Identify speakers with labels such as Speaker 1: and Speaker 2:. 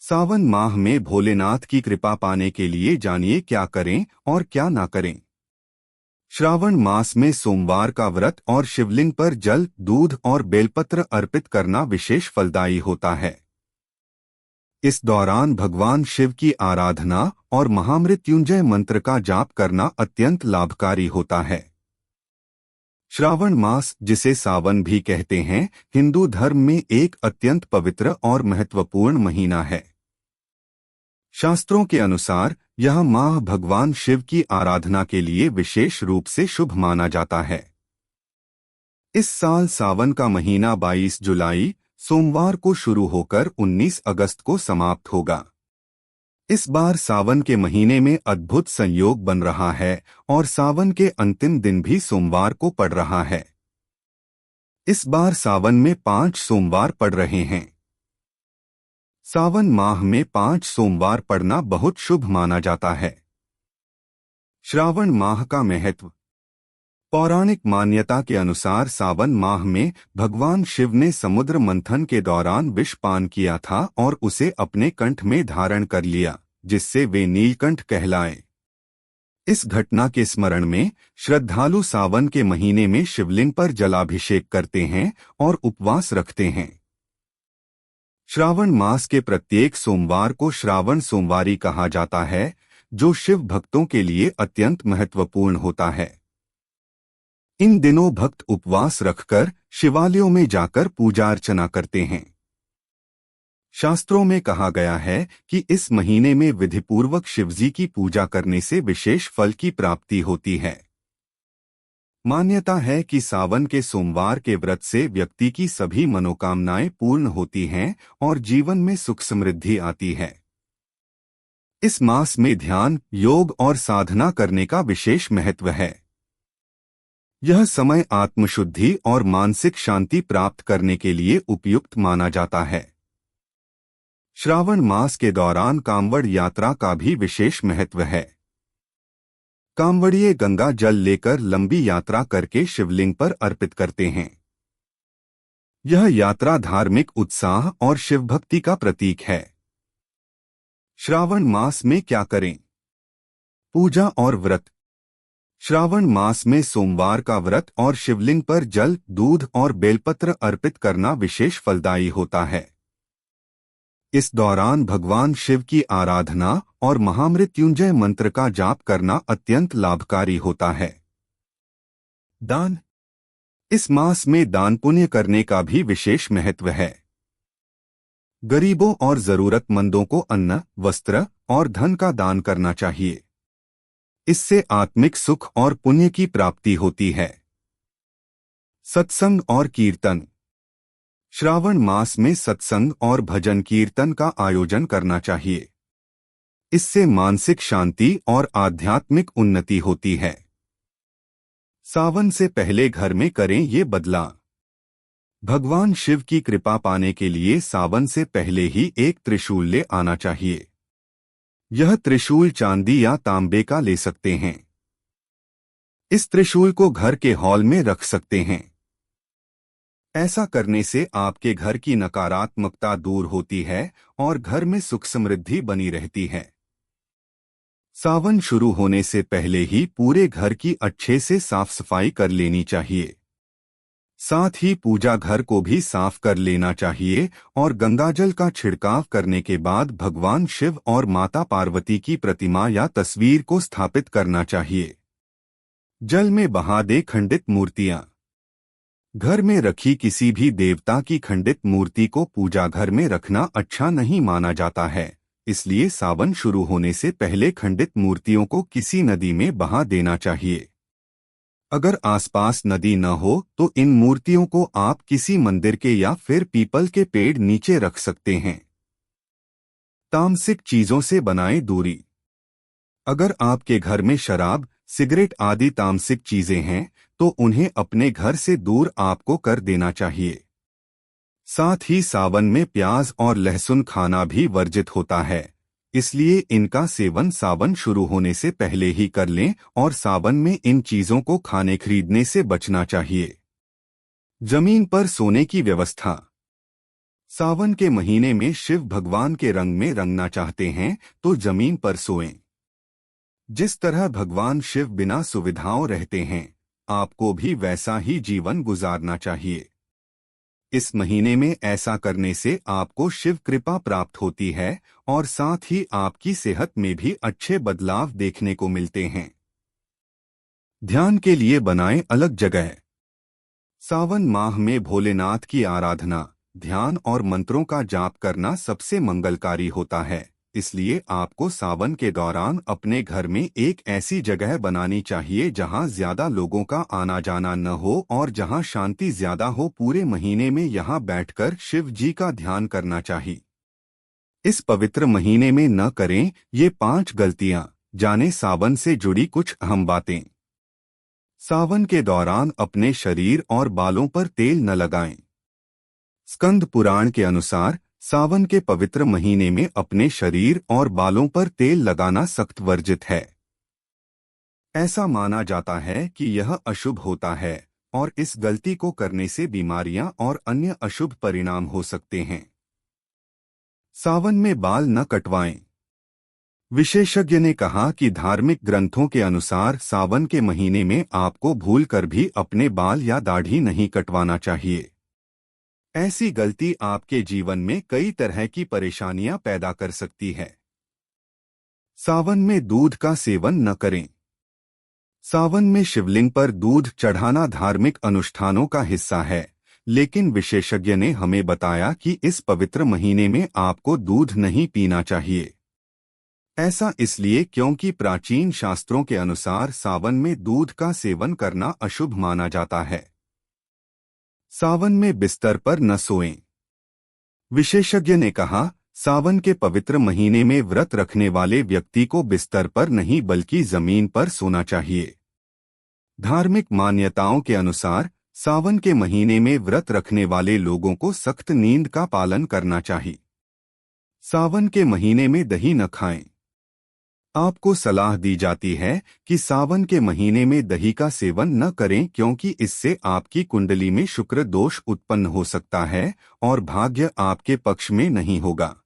Speaker 1: सावन माह में भोलेनाथ की कृपा पाने के लिए जानिए क्या करें और क्या ना करें। श्रावण मास में सोमवार का व्रत और शिवलिंग पर जल, दूध और बेलपत्र अर्पित करना विशेष फलदायी होता है। इस दौरान भगवान शिव की आराधना और महामृत्युंजय मंत्र का जाप करना अत्यंत लाभकारी होता है। श्रावण मास, जिसे सावन भी कहते हैं, हिंदू धर्म में एक अत्यंत पवित्र और महत्वपूर्ण महीना है। शास्त्रों के अनुसार यह माह भगवान शिव की आराधना के लिए विशेष रूप से शुभ माना जाता है। इस साल सावन का महीना 22 जुलाई सोमवार को शुरू होकर 19 अगस्त को समाप्त होगा। इस बार सावन के महीने में अद्भुत संयोग बन रहा है और सावन के अंतिम दिन भी सोमवार को पड़ रहा है। इस बार सावन में 5 सोमवार पड़ रहे हैं। सावन माह में 5 सोमवार पड़ना बहुत शुभ माना जाता है। श्रावण माह का महत्व। पौराणिक मान्यता के अनुसार सावन माह में भगवान शिव ने समुद्र मंथन के दौरान विष पान किया था और उसे अपने कंठ में धारण कर लिया, जिससे वे नीलकंठ कहलाए। इस घटना के स्मरण में श्रद्धालु सावन के महीने में शिवलिंग पर जलाभिषेक करते हैं और उपवास रखते हैं। श्रावण मास के प्रत्येक सोमवार को श्रावण सोमवारी कहा जाता है, जो शिव भक्तों के लिए अत्यंत महत्वपूर्ण होता है। इन दिनों भक्त उपवास रखकर शिवालयों में जाकर पूजा अर्चना करते हैं। शास्त्रों में कहा गया है कि इस महीने में विधिपूर्वक शिवजी की पूजा करने से विशेष फल की प्राप्ति होती है। मान्यता है कि सावन के सोमवार के व्रत से व्यक्ति की सभी मनोकामनाएं पूर्ण होती हैं और जीवन में सुख समृद्धि आती है। इस मास में ध्यान, योग और साधना करने का विशेष महत्व है। यह समय आत्मशुद्धि और मानसिक शांति प्राप्त करने के लिए उपयुक्त माना जाता है। श्रावण मास के दौरान कांवड़ यात्रा का भी विशेष महत्व है। कांवड़िए गंगा जल लेकर लंबी यात्रा करके शिवलिंग पर अर्पित करते हैं। यह यात्रा धार्मिक उत्साह और शिवभक्ति का प्रतीक है। श्रावण मास में क्या करें? पूजा और व्रत। श्रावण मास में सोमवार का व्रत और शिवलिंग पर जल, दूध और बेलपत्र अर्पित करना विशेष फलदायी होता है। इस दौरान भगवान शिव की आराधना और महामृत्युंजय मंत्र का जाप करना अत्यंत लाभकारी होता है। दान। इस मास में दान पुण्य करने का भी विशेष महत्व है। गरीबों और जरूरतमंदों को अन्न, वस्त्र और धन का दान करना चाहिए। इससे आत्मिक सुख और पुण्य की प्राप्ति होती है। सत्संग और कीर्तन। श्रावण मास में सत्संग और भजन कीर्तन का आयोजन करना चाहिए। इससे मानसिक शांति और आध्यात्मिक उन्नति होती है। सावन से पहले घर में करें ये बदलाव। भगवान शिव की कृपा पाने के लिए सावन से पहले ही एक त्रिशूल ले आना चाहिए। यह त्रिशूल चांदी या तांबे का ले सकते हैं। इस त्रिशूल को घर के हॉल में रख सकते हैं। ऐसा करने से आपके घर की नकारात्मकता दूर होती है और घर में सुख समृद्धि बनी रहती है। सावन शुरू होने से पहले ही पूरे घर की अच्छे से साफ सफाई कर लेनी चाहिए। साथ ही पूजा घर को भी साफ कर लेना चाहिए और गंगाजल का छिड़काव करने के बाद भगवान शिव और माता पार्वती की प्रतिमा या तस्वीर को स्थापित करना चाहिए। जल में बहा दे खंडित मूर्तियां। घर में रखी किसी भी देवता की खंडित मूर्ति को पूजा घर में रखना अच्छा नहीं माना जाता है, इसलिए सावन शुरू होने से पहले खंडित मूर्तियों को किसी नदी में बहा देना चाहिए। अगर आसपास नदी न हो तो इन मूर्तियों को आप किसी मंदिर के या फिर पीपल के पेड़ नीचे रख सकते हैं। तामसिक चीजों से बनाएं दूरी। अगर आपके घर में शराब, सिगरेट आदि तामसिक चीजें हैं तो उन्हें अपने घर से दूर आपको कर देना चाहिए। साथ ही सावन में प्याज और लहसुन खाना भी वर्जित होता है, इसलिए इनका सेवन सावन शुरू होने से पहले ही कर लें और सावन में इन चीजों को खाने खरीदने से बचना चाहिए। जमीन पर सोने की व्यवस्था। सावन के महीने में शिव भगवान के रंग में रंगना चाहते हैं तो जमीन पर सोएं। जिस तरह भगवान शिव बिना सुविधाओं रहते हैं, आपको भी वैसा ही जीवन गुजारना चाहिए। इस महीने में ऐसा करने से आपको शिव कृपा प्राप्त होती है और साथ ही आपकी सेहत में भी अच्छे बदलाव देखने को मिलते हैं। ध्यान के लिए बनाएं अलग जगह। सावन माह में भोलेनाथ की आराधना, ध्यान और मंत्रों का जाप करना सबसे मंगलकारी होता है। इसलिए आपको सावन के दौरान अपने घर में एक ऐसी जगह बनानी चाहिए जहां ज्यादा लोगों का आना जाना न हो और जहां शांति ज्यादा हो। पूरे महीने में यहां बैठकर शिव जी का ध्यान करना चाहिए। इस पवित्र महीने में न करें ये 5 गलतियां। जाने सावन से जुड़ी कुछ अहम बातें। सावन के दौरान अपने शरीर और बालों पर तेल न लगाएं। स्कंद पुराण के अनुसार सावन के पवित्र महीने में अपने शरीर और बालों पर तेल लगाना सख्त वर्जित है। ऐसा माना जाता है कि यह अशुभ होता है और इस गलती को करने से बीमारियां और अन्य अशुभ परिणाम हो सकते हैं। सावन में बाल न कटवाएं। विशेषज्ञ ने कहा कि धार्मिक ग्रंथों के अनुसार सावन के महीने में आपको भूलकर भी अपने बाल या दाढ़ी नहीं कटवाना चाहिए। ऐसी गलती आपके जीवन में कई तरह की परेशानियां पैदा कर सकती है। सावन में दूध का सेवन न करें। सावन में शिवलिंग पर दूध चढ़ाना धार्मिक अनुष्ठानों का हिस्सा है, लेकिन विशेषज्ञ ने हमें बताया कि इस पवित्र महीने में आपको दूध नहीं पीना चाहिए। ऐसा इसलिए क्योंकि प्राचीन शास्त्रों के अनुसार सावन में दूध का सेवन करना अशुभ माना जाता है। सावन में बिस्तर पर न सोएं। विशेषज्ञ ने कहा, सावन के पवित्र महीने में व्रत रखने वाले व्यक्ति को बिस्तर पर नहीं बल्कि जमीन पर सोना चाहिए। धार्मिक मान्यताओं के अनुसार सावन के महीने में व्रत रखने वाले लोगों को सख्त नींद का पालन करना चाहिए। सावन के महीने में दही न खाएं। आपको सलाह दी जाती है कि सावन के महीने में दही का सेवन न करें क्योंकि इससे आपकी कुंडली में शुक्र दोष उत्पन्न हो सकता है और भाग्य आपके पक्ष में नहीं होगा।